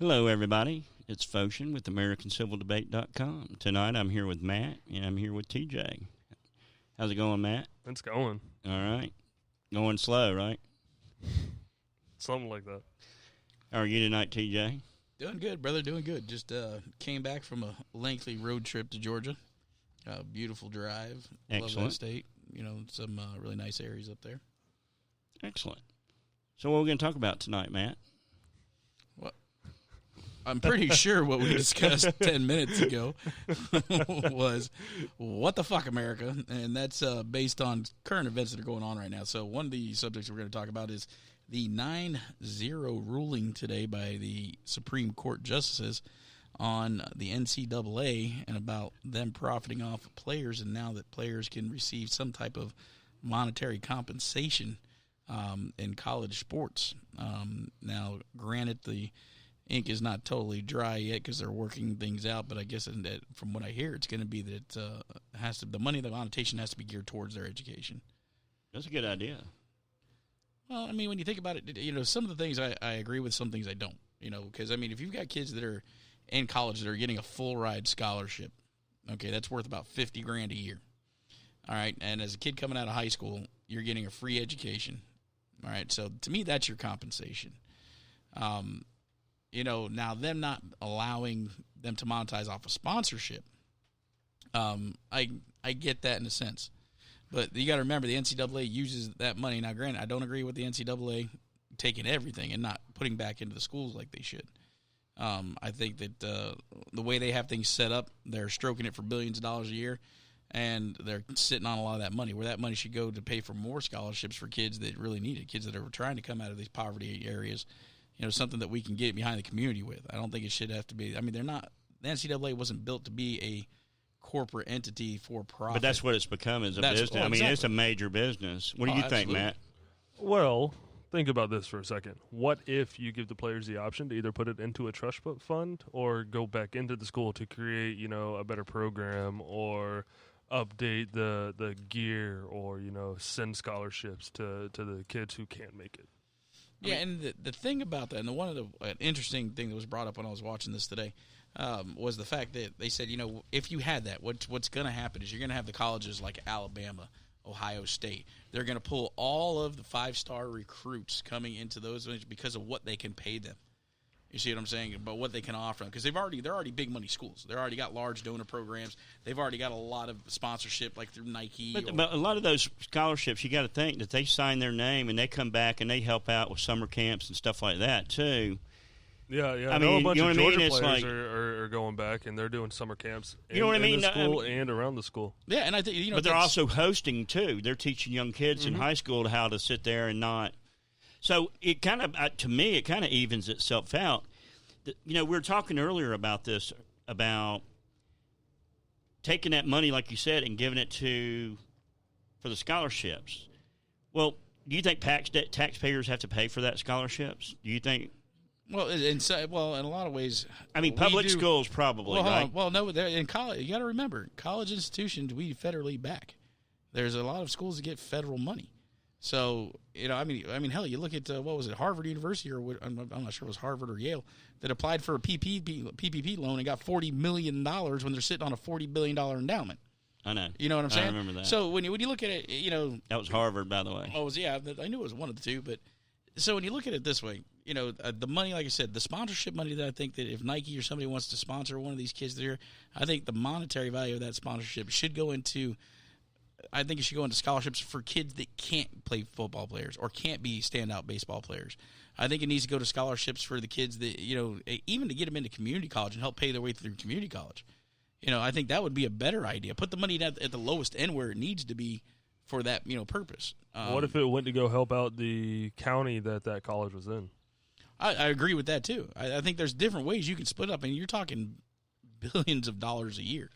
Hello, everybody. It's Foshin with AmericanCivilDebate.com. Tonight I'm here with Matt, and I'm here with TJ. How's it going, Matt? It's going. All right. Going slow, right? Something like that. How are you tonight, TJ? Doing good, brother. Doing good. Just came back from a lengthy road trip to Georgia. Beautiful drive. Excellent. Love that state. You know, some really nice areas up there. Excellent. So what are we going to talk about tonight, Matt? Well, I'm pretty sure what we discussed 10 minutes ago was what the fuck, America? And that's based on current events that are going on right now. So one of the subjects we're going to talk about is the 9-0 ruling today by the Supreme Court justices on the NCAA and about them profiting off of players, and now that players can receive some type of monetary compensation in college sports. Now, granted, the ink is not totally dry yet because they're working things out, but I guess from what I hear, it's going to be that the money, the monetization has to be geared towards their education. That's a good idea. Well, I mean, when you think about it, you know, some of the things I agree with, some things I don't. You know, because I mean, if you've got kids that are in college that are getting a full ride scholarship, okay, that's worth about $50,000 a year. All right, and as a kid coming out of high school, you're getting a free education. All right, so to me, that's your compensation. You know, now them not allowing them to monetize off of sponsorship, I get that in a sense. But you got to remember, the NCAA uses that money. Now, granted, I don't agree with the NCAA taking everything and not putting back into the schools like they should. I think that the way they have things set up, they're stroking it for billions of dollars a year, and they're sitting on a lot of that money, where that money should go to pay for more scholarships for kids that really need it, kids that are trying to come out of these poverty areas, you know, something that we can get behind the community with. I don't think it should have to be – I mean, the NCAA wasn't built to be a corporate entity for profit. But that's what it's become as a business. Well, I mean, exactly. it's a major business. What do you think, absolutely. Matt? Well, think about this for a second. What if you give the players the option to either put it into a trust fund or go back into the school to create, you know, a better program or update the gear or, you know, send scholarships to the kids who can't make it? Yeah, and the thing about that, and one of the interesting thing that was brought up when I was watching this today, was the fact that they said, you know, if you had that, what's going to happen is you're going to have the colleges like Alabama, Ohio State. They're going to pull all of the 5-star recruits coming into those because of what they can pay them. You see what I'm saying? But what they can offer them, because they're already big money schools. They've already got large donor programs. They've already got a lot of sponsorship, like through Nike. But a lot of those scholarships, you got to think that they sign their name and they come back and they help out with summer camps and stuff like that too. Yeah. I I know mean, a bunch you know of what I mean? Georgia It's players like- are going back, and they're doing summer camps in, You know what I mean? in the school I mean- and around the school. Yeah, and I think, you know, But they're also hosting too. They're teaching young kids in high school how to sit there and not. So it kind of, to me, it kind of evens itself out. You know, we were talking earlier about this, about taking that money, like you said, and giving it for the scholarships. Well, do you think taxpayers have to pay for that scholarships? Do you think? well, in a lot of ways. I mean, public schools probably, Well, right? well, no, in college, you got to remember, college institutions we federally back. There's a lot of schools that get federal money. So, you know, I mean, hell, you look at what was it, Harvard University, or I'm not sure it was Harvard or Yale, that applied for a PPP loan and got $40 million when they're sitting on a $40 billion endowment. I know. You know what I'm saying? I remember that. So when you look at it, you know, That was Harvard, by the way. I knew it was one of the two, but so when you look at it this way, you know, the money, like I said, the sponsorship money that I think that if Nike or somebody wants to sponsor one of these kids there, I think the monetary value of that sponsorship should go into. I think it should go into scholarships for kids that can't play football players or can't be standout baseball players. I think it needs to go to scholarships for the kids that, you know, even to get them into community college and help pay their way through community college. You know, I think that would be a better idea. Put the money at the lowest end where it needs to be for that, you know, purpose. What if it went to go help out the county that college was in? I agree with that, too. I think there's different ways you can split up, and you're talking billions of dollars a year.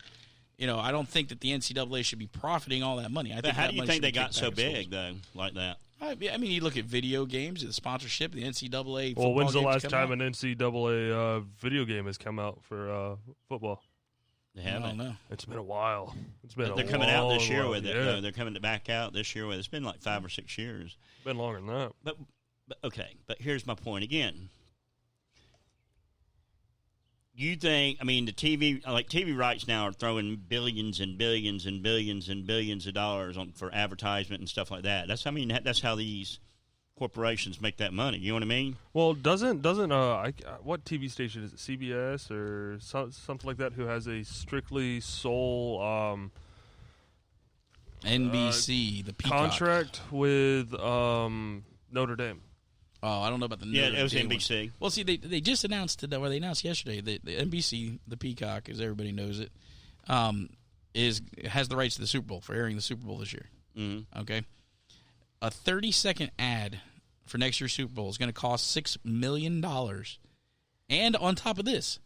You know, I don't think that the NCAA should be profiting all that money. But how do you think they got so big, though, like that? I mean, you look at video games, the sponsorship, the NCAA. Well, when's the games last come time out? an NCAA video game has come out for football? They I don't haven't. know. It's been a while. But they're coming out this year long with it. while. Yeah. Though. They're coming back out this year with it. It's been like 5 or 6 years. Been longer than that. But okay. But here's my point again. You think? I mean, the TV rights now are throwing billions and billions and billions and billions of dollars for advertisement and stuff like that. That's how these corporations make that money. You know what I mean? Well, doesn't what TV station is it? CBS or something like that, who has a strictly sole NBC, the Peacock contract with Notre Dame. Oh, I don't know about the Notre Dame. Yeah, it was one. NBC. Well, see, they just announced today, they announced yesterday that the NBC, the Peacock, as everybody knows it, has the rights to the Super Bowl, for airing the Super Bowl this year. Mm-hmm. Okay? A 30-second ad for next year's Super Bowl is going to cost $6 million. And on top of this,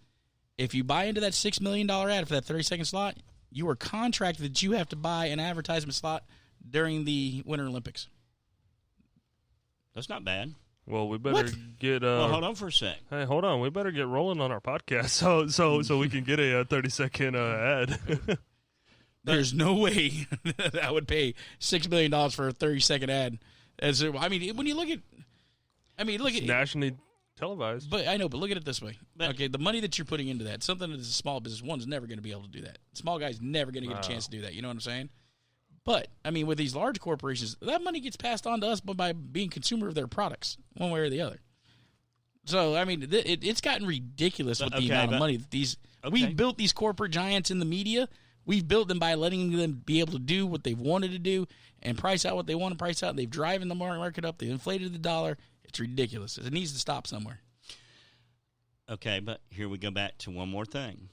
if you buy into that $6 million ad for that 30-second slot, you are contracted that you have to buy an advertisement slot during the Winter Olympics. That's not bad. Well, we better get. Well, hold on for a sec. Hey, hold on. We better get rolling on our podcast so we can get a 30-second ad. There's no way that I would pay $6 million for a 30-second ad. When you look at, It's nationally televised. But I know, but look at it this way. Okay, the money that you're putting into that, something that is a small business, one's never going to be able to do that. Small guy's never going to get a chance to do that. You know what I'm saying? But, with these large corporations, that money gets passed on to us by being consumer of their products, one way or the other. So, it's gotten ridiculous with the amount of money that these... Okay. We've built these corporate giants in the media. We've built them by letting them be able to do what they've wanted to do and price out what they want to price out. They've driven the market up. They've inflated the dollar. It's ridiculous. It needs to stop somewhere. Okay, but here we go back to one more thing.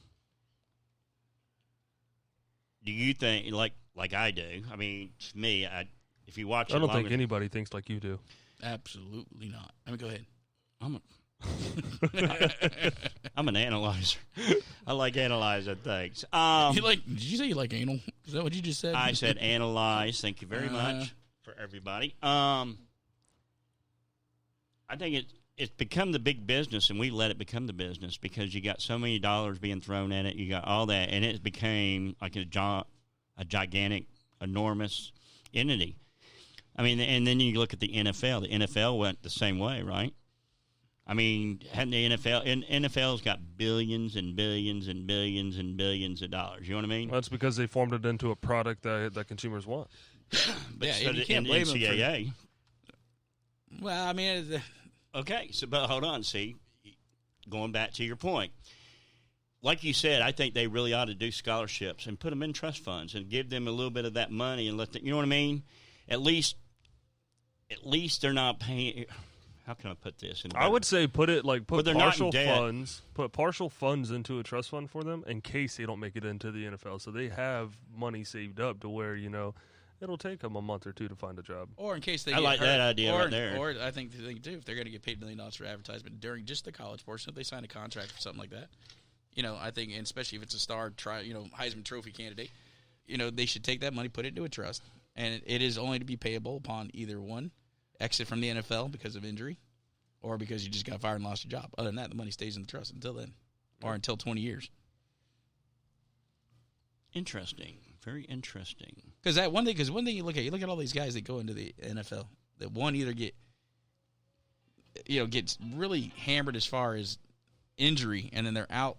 Do you think, like I do, to me, if you watch it I don't think anybody thinks like you do. Absolutely not. Go ahead. I'm an analyzer. I like analyzing things. Did you say you like anal? Is that what you just said? I said analyze. Thank you very much for everybody. I think it's become the big business, and we let it become the business because you got so many dollars being thrown at it. You got all that, and it became like a gigantic, enormous entity. And then you look at the NFL. The NFL went the same way, right? Hadn't the NFL's got billions and billions and billions and billions of dollars. You know what I mean? Well, that's because they formed it into a product that consumers want. But yeah, so you can't blame NCAA. Them for... Well, Okay, but hold on. See, going back to your point, like you said, I think they really ought to do scholarships and put them in trust funds and give them a little bit of that money and let them. You know what I mean? At least they're not paying. How can I put this? I would say put partial funds. Put partial funds into a trust fund for them in case they don't make it into the NFL, so they have money saved up to where it'll take them a month or two to find a job. Or in case they I get like hurt. that idea right there. Or I think they do, if they're going to get paid $1 million for advertisement during just the college portion, if they sign a contract for something like that. I think, and especially if it's a star, Heisman Trophy candidate, they should take that money, put it into a trust, and it is only to be payable upon either one, exit from the NFL because of injury, or because you just got fired and lost your job. Other than that, the money stays in the trust until then, or until 20 years. Interesting. Very interesting. Because one thing you look at all these guys that go into the NFL, that one either gets really hammered as far as injury, and then they're out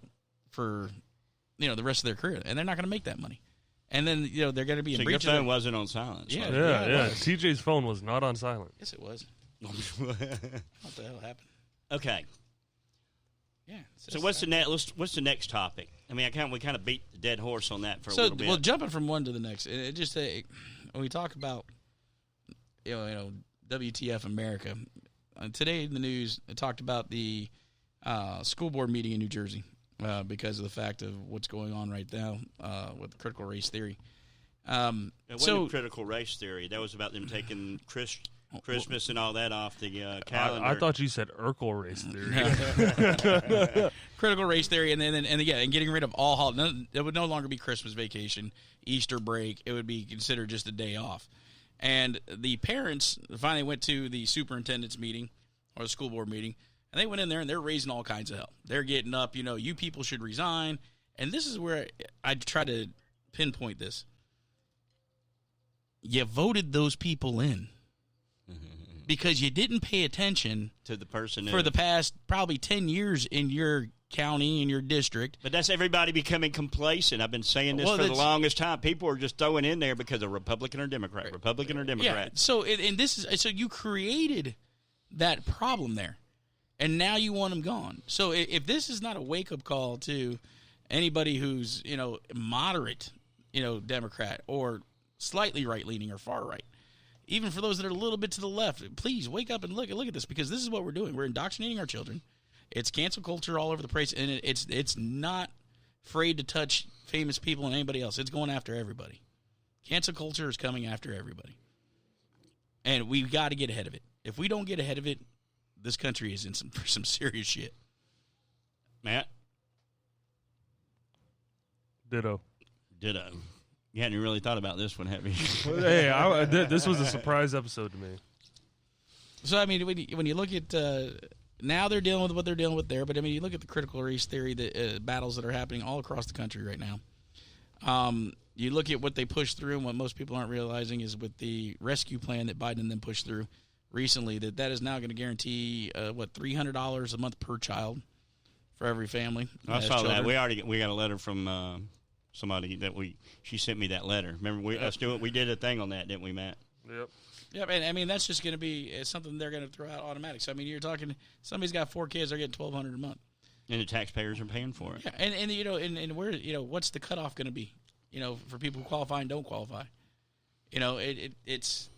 for the rest of their career, and they're not going to make that money. And then they're going to be in breach. Your phone wasn't on silent. Yeah. TJ's phone was not on silent. Yes, it was. What the hell happened? Okay. Yeah. So what's the next topic? We kind of beat the dead horse on that for a little bit. Well, jumping from one to the next, it just when we talk about WTF America, today in the news it talked about the school board meeting in New Jersey because of the fact of what's going on right now with critical race theory. It wasn't critical race theory. That was about them taking Christmas and all that off the calendar. I thought you said Urkel race theory. Critical race theory, and getting rid of all holidays. It would no longer be Christmas vacation, Easter break. It would be considered just a day off. And the parents finally went to the superintendent's meeting or the school board meeting, and they went in there and they're raising all kinds of hell. They're getting up, you people should resign. And this is where I try to pinpoint this. You voted those people in. Because you didn't pay attention to the person for the past probably 10 years in your county, in your district. But that's everybody becoming complacent. I've been saying this for the longest time. People are just throwing in there because of Republican or Democrat, Republican or Democrat. Yeah. So so you created that problem there, and now you want them gone. So if this is not a wake-up call to anybody who's, moderate, Democrat or slightly right-leaning or far-right, even for those that are a little bit to the left, please wake up and look at this, because this is what we're doing. We're indoctrinating our children. It's cancel culture all over the place, and it's not afraid to touch famous people and anybody else. It's going after everybody. Cancel culture is coming after everybody. And we've got to get ahead of it. If we don't get ahead of it, this country is in some serious shit. Matt? Ditto. You hadn't really thought about this one, have you? Hey, this was a surprise episode to me. So, I mean, when you look at now they're dealing with what they're dealing with there, but, I mean, you look at the critical race theory, the battles that are happening all across the country right now. You look at what they pushed through, and what most people aren't realizing is with the rescue plan that Biden and them pushed through recently, that is now going to guarantee, $300 a month per child for every family. I saw that. We got a letter from somebody that she sent me that letter. Remember, we did a thing on that, didn't we, Matt? Yep. Yeah, and I mean, that's just going to be something they're going to throw out automatic. So, I mean, you're talking, somebody's got 4 kids, they're getting $1,200 a month. And the taxpayers are paying for it. Yeah, and where, what's the cutoff going to be, for people who qualify and don't qualify? It's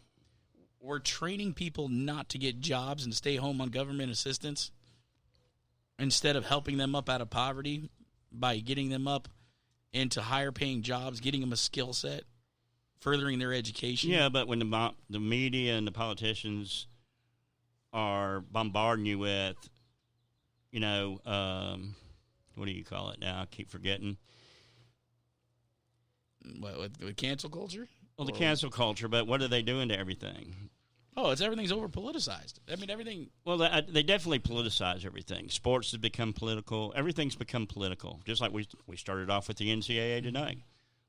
we're training people not to get jobs and stay home on government assistance instead of helping them up out of poverty by getting them up into higher paying jobs, getting them a skill set, furthering their education. Yeah, but when the media and the politicians are bombarding you with, what do you call it now? I keep forgetting. What, with cancel culture? Well, the cancel culture, but what are they doing to everything? Oh, everything's over-politicized. I mean, everything... Well, they definitely politicize everything. Sports has become political. Everything's become political, just like we started off with the NCAA tonight.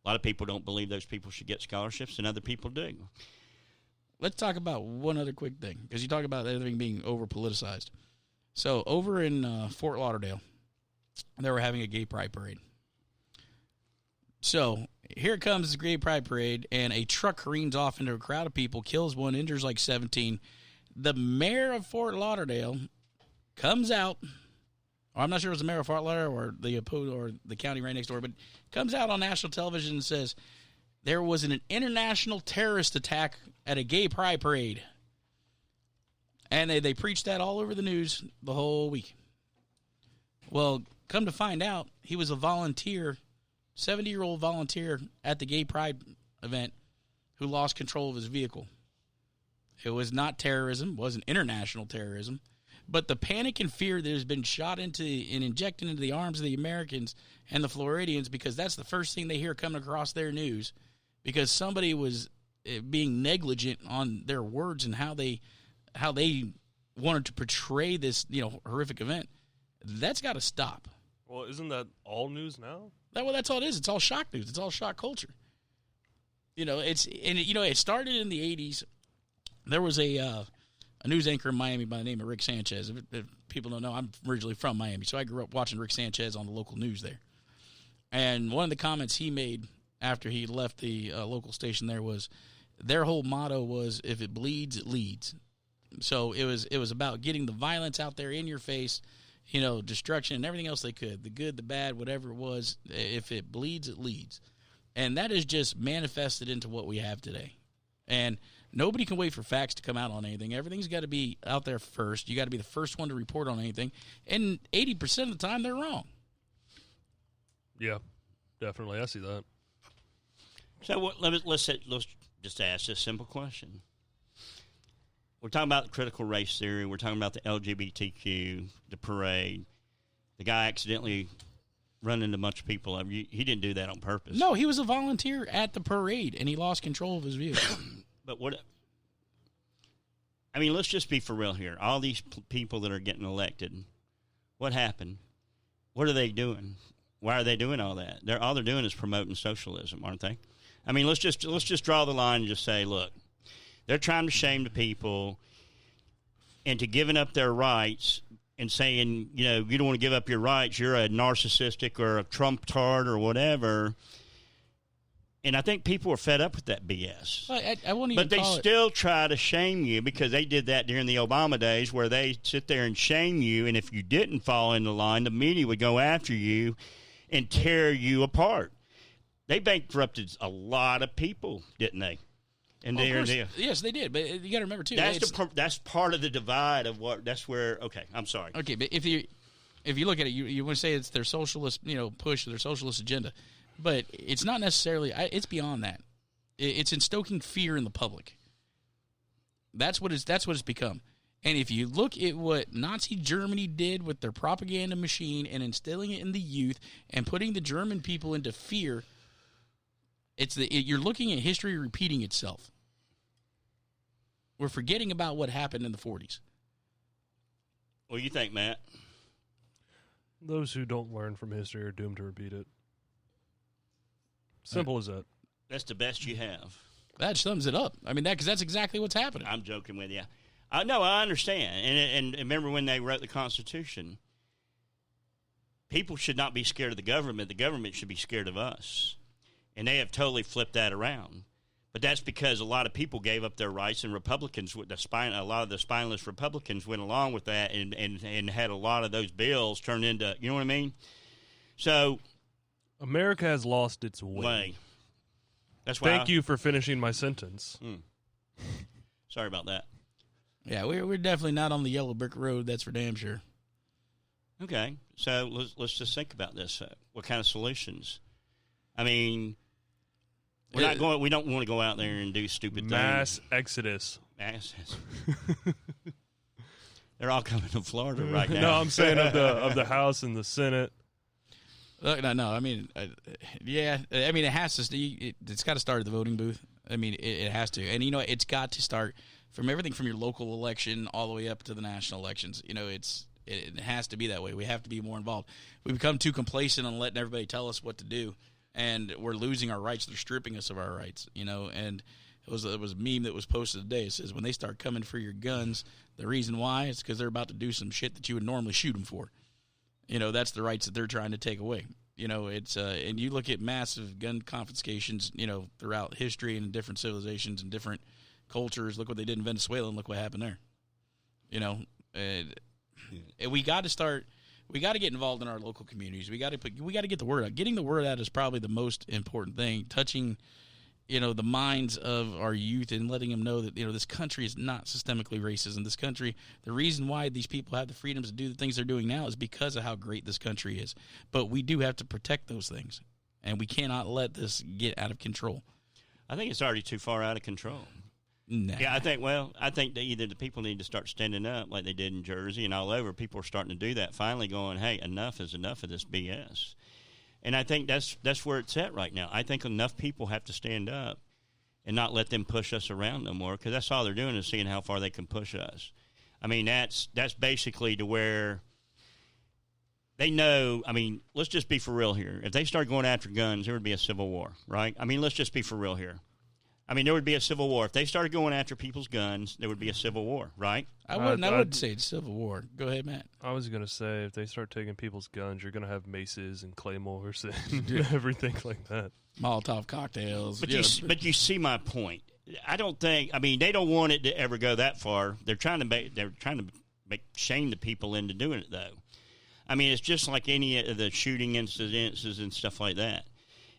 A lot of people don't believe those people should get scholarships, and other people do. Let's talk about one other quick thing, because you talk about everything being over-politicized. So, over in Fort Lauderdale, they were having a gay pride parade. So, here comes the gay pride parade, and a truck careens off into a crowd of people, kills one, injures like 17. The mayor of Fort Lauderdale comes out, or I'm not sure if it was the mayor of Fort Lauderdale or the county right next door, but comes out on national television and says there was an international terrorist attack at a gay pride parade. And they preached that all over the news the whole week. Well, come to find out, he was a volunteer, 70-year-old volunteer at the gay pride event who lost control of his vehicle. It was not terrorism, it wasn't international terrorism. But the panic and fear that has been shot into and injected into the arms of the Americans and the Floridians, because that's the first thing they hear coming across their news, because somebody was being negligent on their words and how they wanted to portray this horrific event. That's got to stop. Well, isn't that all news now? That's all it is. It's all shock news. It's all shock culture. It started in the 80s. There was a news anchor in Miami by the name of Rick Sanchez. If people don't know, I'm originally from Miami, so I grew up watching Rick Sanchez on the local news there. And one of the comments he made after he left the local station there was, their whole motto was, if it bleeds, it leads. So it was about getting the violence out there in your face, destruction and everything else they could, the good, the bad, whatever it was. If it bleeds, it leads. And that is just manifested into what we have today. And nobody can wait for facts to come out on anything. Everything's got to be out there first. You got to be the first one to report on anything. And 80% of the time, they're wrong. Yeah, definitely. I see that. So let's just ask this simple question. We're talking about the critical race theory. We're talking about the LGBTQ, the parade. The guy accidentally run into a bunch of people. He didn't do that on purpose. No, he was a volunteer at the parade, and he lost control of his vehicle. But let's just be for real here. All these people that are getting elected, what happened? What are they doing? Why are they doing all that? All they're doing is promoting socialism, aren't they? I mean, let's just draw the line and just say, look, they're trying to shame the people into giving up their rights and saying, you know, you don't want to give up your rights, you're a narcissistic or a Trump tard or whatever. And I think people are fed up with that BS. Well, I won't even but they still try to shame you, because they did that during the Obama days, where they sit there and shame you, and if you didn't fall in the line, the media would go after you and tear you apart. They bankrupted a lot of people, didn't they? And yes, they did. But you got to remember too. That's part of the divide of what. That's where. Okay, I'm sorry. Okay, but if you look at it, you want to say it's their socialist, push, their socialist agenda, but it's not necessarily. It's beyond that. It's in stoking fear in the public. That's what it's become. And if you look at what Nazi Germany did with their propaganda machine and instilling it in the youth and putting the German people into fear. You're looking at history repeating itself. We're forgetting about what happened in the 40s. What do you think, Matt? Those who don't learn from history are doomed to repeat it. Simple as that. That's the best you have. That sums it up. I mean, because that's exactly what's happening. I'm joking with you. No, I understand. And remember when they wrote the Constitution, people should not be scared of the government. The government should be scared of us. And they have totally flipped that around. But that's because a lot of people gave up their rights, and Republicans, a lot of the spineless Republicans went along with that and had a lot of those bills turned into, you know what I mean? So America has lost its way. That's why. Thank you for finishing my sentence. Sorry about that. Yeah, we're definitely not on the yellow brick road. That's for damn sure. Okay, so let's just think about this. What kind of solutions? I mean, we don't want to go out there and do stupid mass things. Exodus. They're all coming to Florida right now. No, I'm saying of the House and the Senate. No. I mean, yeah. I mean, it has to. It's got to start at the voting booth. I mean, it has to, and it's got to start from everything from your local election all the way up to the national elections. It has to be that way. We have to be more involved. We become too complacent on letting everybody tell us what to do. And we're losing our rights. They're stripping us of our rights, And it was a meme that was posted today. It says, when they start coming for your guns, the reason why is because they're about to do some shit that you would normally shoot them for. That's the rights that they're trying to take away. It's and you look at massive gun confiscations, throughout history and in different civilizations and different cultures. Look what they did in Venezuela, and look what happened there. And we got to start. We got to get involved in our local communities. We got to get the word out. Getting the word out is probably the most important thing. Touching, the minds of our youth and letting them know that this country is not systemically racist. In this country, the reason why these people have the freedoms to do the things they're doing now is because of how great this country is. But we do have to protect those things, and we cannot let this get out of control. I think it's already too far out of control. Nah. Yeah, I think that either the people need to start standing up like they did in Jersey and all over. People are starting to do that, finally going, hey, enough is enough of this BS. And I think that's where it's at right now. I think enough people have to stand up and not let them push us around no more, because that's all they're doing is seeing how far they can push us. I mean, that's basically to where they know. I mean, let's just be for real here. If they start going after guns, there would be a civil war, right? I mean, let's just be for real here. I mean, there would be a civil war. If they started going after people's guns, there would be a civil war, right? I wouldn't say it's civil war. Go ahead, Matt. I was going to say, if they start taking people's guns, you're going to have maces and claymores and everything like that. Molotov cocktails. But you see my point. I don't think. I mean, they don't want it to ever go that far. They're trying to shame the people into doing it, though. I mean, it's just like any of the shooting incidences and stuff like that.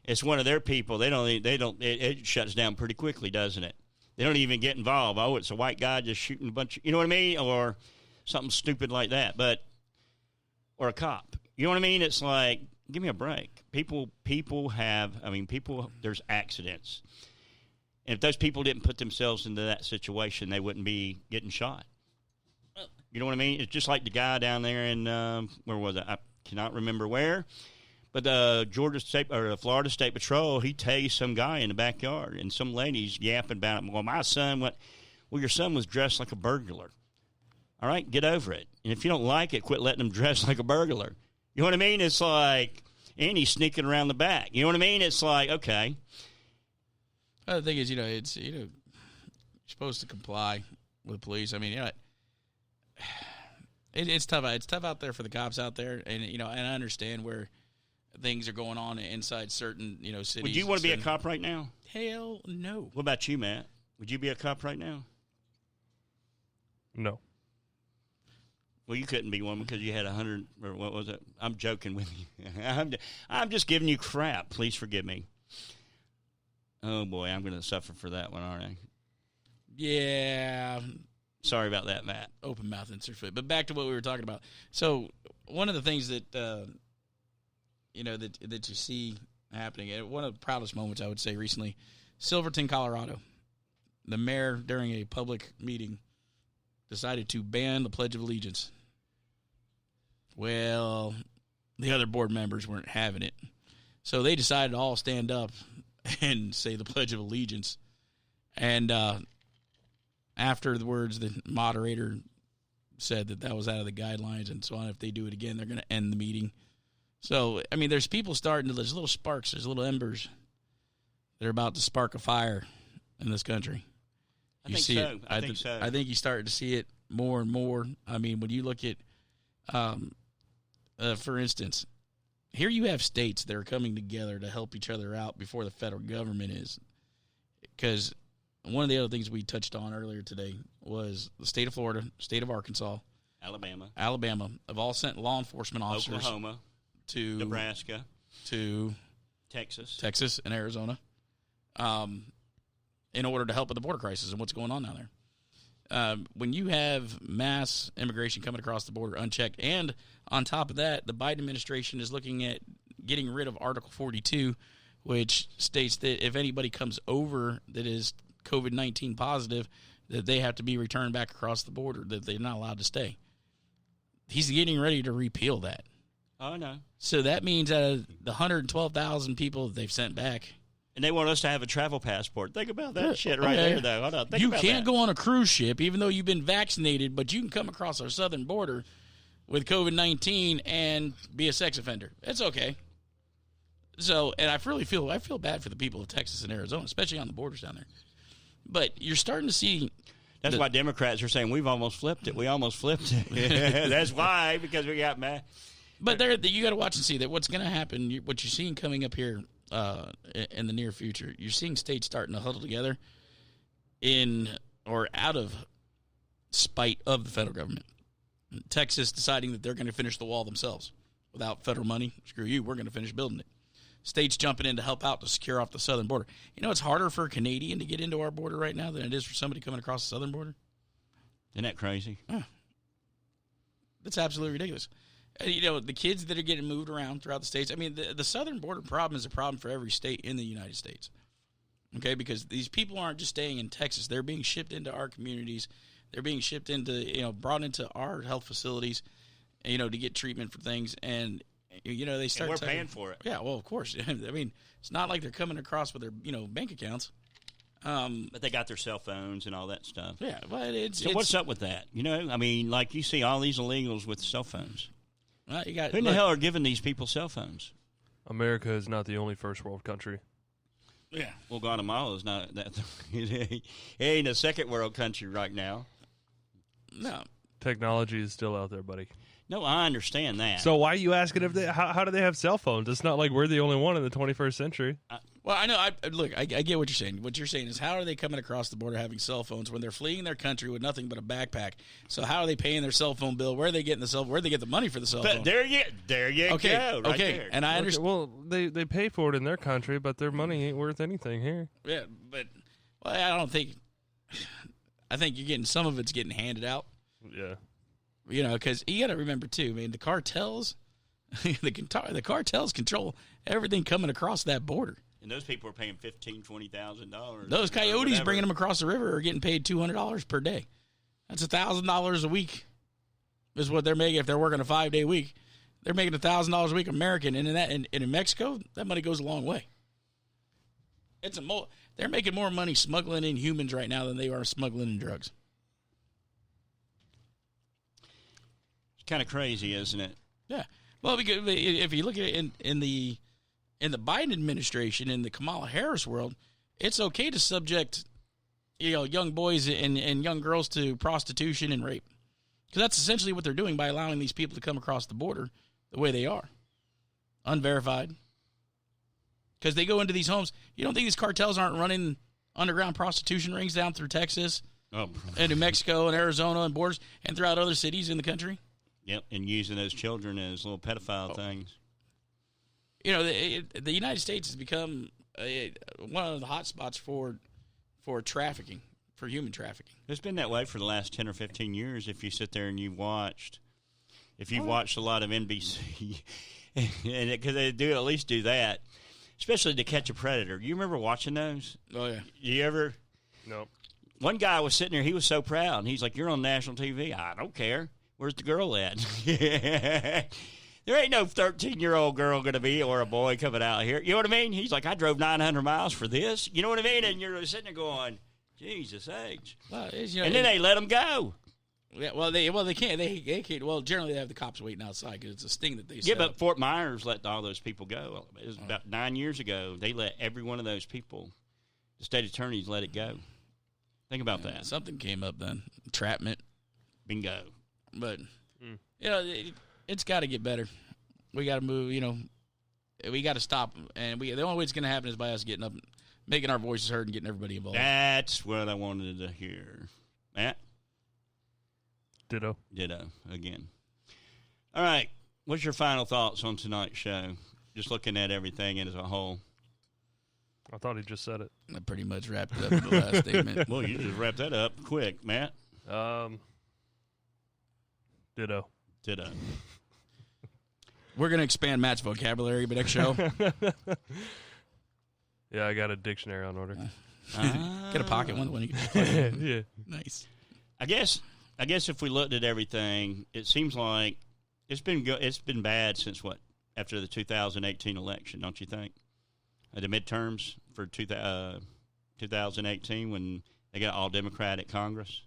It's one of their people. It shuts down pretty quickly, doesn't it? They don't even get involved. Oh, it's a white guy just shooting a bunch of, you know what I mean? Or something stupid like that. Or a cop. You know what I mean? It's like, give me a break. People, there's accidents. And if those people didn't put themselves into that situation, they wouldn't be getting shot. You know what I mean? It's just like the guy down there in, where was it? I cannot remember where. But the Florida State Patrol, he tased some guy in the backyard, and some lady's yapping about it. Well, my son went, well, your son was dressed like a burglar. All right, get over it. And if you don't like it, quit letting him dress like a burglar. You know what I mean? It's like, and he's sneaking around the back. You know what I mean? It's like, okay. The thing is, you're supposed to comply with police. I mean, It's tough. It's tough out there for the cops out there, and and I understand where things are going on inside certain cities. Would you want to be a cop right now? Hell no. What about you, Matt? Would you be a cop right now? No. Well, you couldn't be one because you had 100, or what was it? I'm joking with you. I'm just giving you crap. Please forgive me. Oh, boy, I'm going to suffer for that one, aren't I? Yeah. Sorry about that, Matt. Open mouth insert foot. But back to what we were talking about. So one of the things that, that you see happening, and one of the proudest moments I would say recently, Silverton, Colorado. The mayor, during a public meeting, decided to ban the Pledge of Allegiance. Well, the other board members weren't having it. So they decided to all stand up and say the Pledge of Allegiance. And afterwards, the moderator said that was out of the guidelines, and so on. If they do it again, they're going to end the meeting. So, I mean, there's people there's little sparks, there's little embers that are about to spark a fire in this country. I think so. I think so. I think you start to see it more and more. I mean, when you look at, for instance, here you have states that are coming together to help each other out before the federal government is. Because one of the other things we touched on earlier today was the state of Florida, state of Arkansas, Alabama have all sent law enforcement officers. Oklahoma. To Nebraska. To Texas and Arizona. In order to help with the border crisis and what's going on down there. When you have mass immigration coming across the border unchecked, and on top of that, the Biden administration is looking at getting rid of Article 42, which states that if anybody comes over that is COVID-19 positive, that they have to be returned back across the border, that they're not allowed to stay. He's getting ready to repeal that. Oh, no. So that means out of the 112,000 people that they've sent back, and they want us to have a travel passport. Think about that shit right there, though. Hold on. Think you about can't that. go on a cruise ship, even though you've been vaccinated, but you can come across our southern border with COVID-19 and be a sex offender. It's okay. So, and I feel bad for the people of Texas and Arizona, especially on the borders down there. But you're starting to see. That's why Democrats are saying we've almost flipped it. We almost flipped it. That's why, because we got mad. But you got to watch and see that what's going to happen. What you're seeing coming up here in the near future, you're seeing states starting to huddle together out of spite of the federal government. Texas deciding that they're going to finish the wall themselves without federal money. Screw you, we're going to finish building it. States jumping in to help out to secure off the southern border. You know, it's harder for a Canadian to get into our border right now than it is for somebody coming across the southern border. Isn't that crazy? That's absolutely ridiculous. The kids that are getting moved around throughout the states. I mean, the southern border problem is a problem for every state in the United States. Okay, because these people aren't just staying in Texas. They're being shipped into our communities. They're being shipped into, brought into our health facilities, to get treatment for things. And, they start. And we're paying for it. Yeah, well, of course. I mean, it's not like they're coming across with their, bank accounts. But they got their cell phones and all that stuff. Yeah, but it's. What's up with that? I mean, like you see all these illegals with cell phones. Well, who in the hell are giving these people cell phones? America is not the only first world country. Yeah. Well, Guatemala is not that. It ain't a second world country right now. No. Technology is still out there, buddy. No, I understand that. So why are you asking how do they have cell phones? It's not like we're the only one in the 21st century. Well, I know. I get what you're saying. What you're saying is, how are they coming across the border having cell phones when they're fleeing their country with nothing but a backpack? So how are they paying their cell phone bill? Where are they getting where do they get the money for the cell phone? There you go. Right there. And I understand. Well, they pay for it in their country, but their money ain't worth anything here. Yeah, but I don't think. I think you're getting some of it's getting handed out. Yeah. Because you got to remember too. I mean, the cartels, the cartels control everything coming across that border. And those people are paying $15,000-$20,000. Those coyotes bringing them across the river are getting paid $200 per day. That's $1,000 a week. Is what they're making if they're working a 5-day week. They're making $1,000 a week American, and in Mexico, that money goes a long way. They're making more money smuggling in humans right now than they are smuggling in drugs. It's kind of crazy, isn't it? Yeah. Well, because if you look at it in the Biden administration, in the Kamala Harris world, it's okay to subject, young boys and young girls to prostitution and rape. Because that's essentially what they're doing by allowing these people to come across the border the way they are. Unverified. Because they go into these homes. You don't think these cartels aren't running underground prostitution rings down through Texas and New Mexico and Arizona and borders and throughout other cities in the country? Yep, and using those children as little pedophile things. You know, the United States has become one of the hot spots for trafficking, for human trafficking. It's been that way for the last 10 or 15 years if you sit there and you've watched a lot of NBC, and because they do at least do that, especially To Catch a Predator. You remember watching those? Oh, yeah. You ever? Nope. One guy was sitting there, he was so proud, and he's like, "You're on national TV." I don't care. Where's the girl at? There ain't no 13-year-old girl going to be, or a boy coming out here. You know what I mean? He's like, I drove 900 miles for this. You know what I mean? And you're sitting there going, Jesus H. Well, you know, and then they let them go. Yeah, they can't. They can't. Well, generally they have the cops waiting outside because it's a sting that they Yeah, set but up. Fort Myers let all those people go. It was about 9 years ago. They let every one of those people, the state attorneys, let it go. Think about that. Something came up then. Entrapment. Bingo. But, you know, it's got to get better. We got to move, you know. We got to stop. And the only way it's going to happen is by us getting up, making our voices heard, and getting everybody involved. That's what I wanted to hear. Matt? Ditto Again. All right. What's your final thoughts on tonight's show? Just looking at everything as a whole. I thought he just said it. I pretty much wrapped it up in the last statement. Well, you just wrapped that up quick, Matt. Ditto. We're going to expand Matt's vocabulary by next show. Yeah, I got a dictionary on order. Get a pocket one when you get Yeah. Nice. I guess if we looked at everything, it seems like it's been bad since after the 2018 election, don't you think? The midterms for 2018 when they got all Democratic Congress.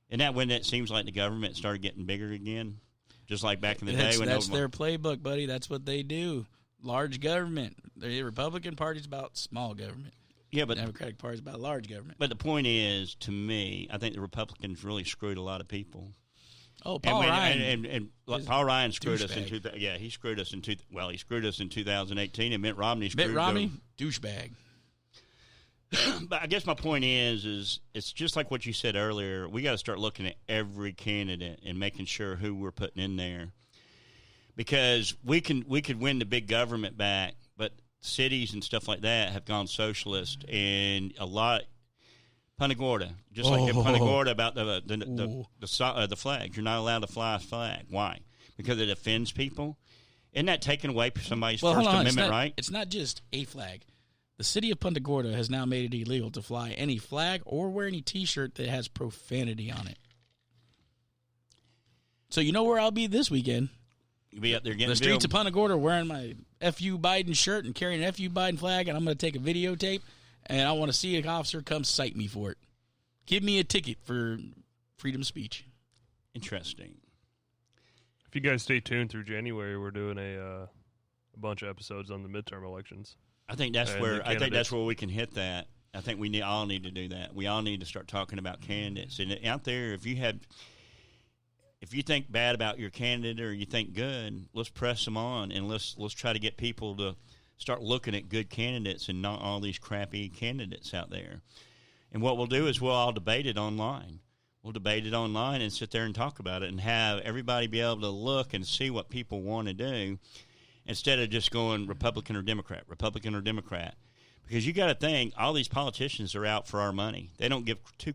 Isn't that when it seems like the government started getting bigger again? Just like back in the day. That's their playbook, buddy. That's what they do. Large government. The Republican Party's about small government. Yeah, but the Democratic Party's about large government. But the point is, to me, I think the Republicans really screwed a lot of people. Oh, Paul Ryan. And Paul Ryan screwed us in he screwed us in he screwed us in 2018, and Mitt Romney screwed douchebag. But I guess my point is it's just like what you said earlier. We got to start looking at every candidate and making sure who we're putting in there, because we could win the big government back, but cities and stuff like that have gone socialist, and a lot. Punta Gorda, just like Punta Gorda about the flag. You're not allowed to fly a flag. Why? Because it offends people. Isn't that taking away somebody's First Amendment right? It's not just a flag. The city of Punta Gorda has now made it illegal to fly any flag or wear any T-shirt that has profanity on it. So you know where I'll be this weekend? You'll be up there getting the streets of Punta Gorda wearing my FU Biden shirt and carrying an FU Biden flag, and I'm going to take a videotape. And I want to see an officer come cite me for it. Give me a ticket for freedom of speech. Interesting. If you guys stay tuned through January, we're doing a bunch of episodes on the midterm elections. I think that's where we can hit that. I think we all need to do that. We all need to start talking about candidates. And out there, if you think bad about your candidate or you think good, let's press them on and let's try to get people to start looking at good candidates and not all these crappy candidates out there. And what we'll do is we'll all debate it online. We'll debate it online and sit there and talk about it and have everybody be able to look and see what people want to do instead of just going Republican or Democrat. Because you got to think, all these politicians are out for our money. They don't give two